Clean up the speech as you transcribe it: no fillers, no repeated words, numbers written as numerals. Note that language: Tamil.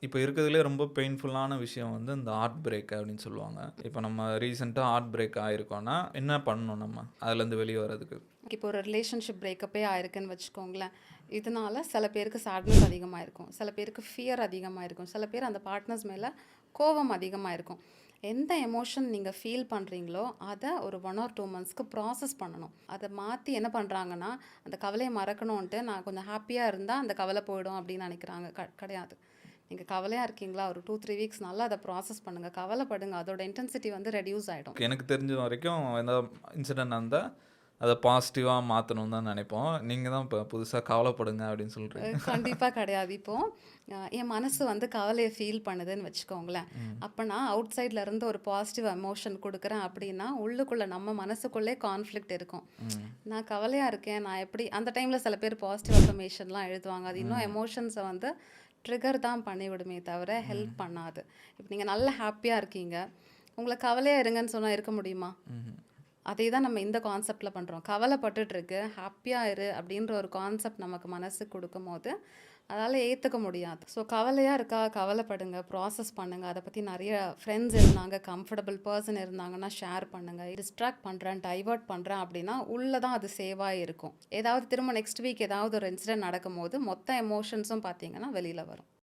இப்ப இருக்கிறதுலயே ரொம்ப பெயின்ஃபுல்லான விஷயம் வந்து இந்த ஹார்ட் பிரேக் அப்படின்னு சொல்லுவாங்க. இப்ப நம்ம ரீசென்ட்டா ஹார்ட் பிரேக் ஆயிருக்கோம்னா, என்ன பண்ணணும் நம்ம? அதுலருந்து வெளிய வரதுக்கு? இப்போ ஒரு ரிலேஷன்ஷிப் பிரேக்கப்பே ஆயிருக்குன்னு வச்சுக்கோங்களேன். இதனால சில பேருக்கு சேட்னஸ் அதிகமா இருக்கும். சில பேருக்கு ஃபியர் அதிகமா இருக்கும். சில பேர் அந்த பார்ட்னர்ஸ் மேல கோவம் அதிகமா இருக்கும். எந்த எமோஷன் நீங்க ஃபீல் பண்றீங்களோ, அத ஒரு 1 ஆர் 2 மந்த்ஸ்க்கு ப்ராசஸ் பண்ணணும். அத மாத்தி என்ன பண்றாங்கன்னா, அந்த கவலைய மறக்கணுன்ட்டு நான் கொஞ்சம் ஹேப்பியா இருந்தா அந்த கவல போயிடும் அப்படின்னு நெனைக்கிறாங்க. கிடையாது. நீங்க கவலையா இருக்கீங்களா? ஒரு 2, 3 வீக்ஸ் நல்லா அத ப்ராசஸ் பண்ணுங்க. கவலைப்படுங்க. அதோட இன்டென்சிட்டி வந்து ரெட்யூஸ் ஆயிடும். எனக்கு தெரிஞ்ச வரைக்கும் ஏதாவது இன்சிடென்ட் நடந்தா, அத பாசிட்டிவா மாத்தணும்னு தான் நெனைப்போம். நீங்க தான் இப்ப புதுசா கவலைப்படுங்க அப்படின்னு சொல்றீங்க. கண்டிப்பா கிடையாது. இப்போ என் மனசு வந்து கவலைய ஃபீல் பண்ணுதுன்னு வச்சுக்கோங்களேன். ம். அப்ப நான் அவுட் சைட்ல இருந்து ஒரு பாசிட்டிவ் எமோஷன் குடுக்குறேன் அப்படின்னா, உள்ளுக்குள்ள நம்ம மனசுக்குள்ளே கான்ஃப்ளிக்ட் இருக்கும். ம். நான் கவலையா இருக்கேன். நான் எப்படி அந்த டைம்ல சில பேர் பாசிட்டிவ் அஃபர்மேஷன்லாம் எழுதுவாங்க. அது இன்னும் ம். எமோஷன்ஸ வந்து ட்ரிகர் தான் பண்ணிவிடுமே தவிர ஹெல்ப் ம். பண்ணாது. இப்ப நீங்க நல்ல ஹேப்பியா இருக்கீங்க. உங்கள கவலையா இருங்கன்னு சொன்னா இருக்க முடியுமா? ம்ஹ்ம். அதே தான் நம்ம இந்த கான்செப்ட்ல பண்றோம். கவலைப்பட்டுட்டு இருக்கு, ஹாப்பியா இரு அப்படின்ற ஒரு கான்செப்ட் நமக்கு மனசுக்கு குடுக்கும்போது, அதால ஏத்துக்க முடியாது. ஸோ கவலையா இருக்கா, கவலைப்படுங்க, ப்ராசஸ் பண்ணுங்க. அத பத்தி நெறைய ஃப்ரெண்ட்ஸ் இருந்தாங்க, கம்ஃபர்டபுள் பெர்சன் இருந்தாங்கன்னா ஷேர் பண்ணுங்க. டிஸ்ட்ராக்ட் பண்றேன், டைவர்ட் பண்றேன் அப்படின்னா, உள்ள தான் அது சேவா இருக்கும். ஏதாவது திரும்ப நெக்ஸ்ட் வீக் ஏதாவது ஒரு இன்சிடென்ட் நடக்கும்போது, மொத்த எமோஷன்ஸும் பார்த்தீங்கன்னா வெளில வரும்.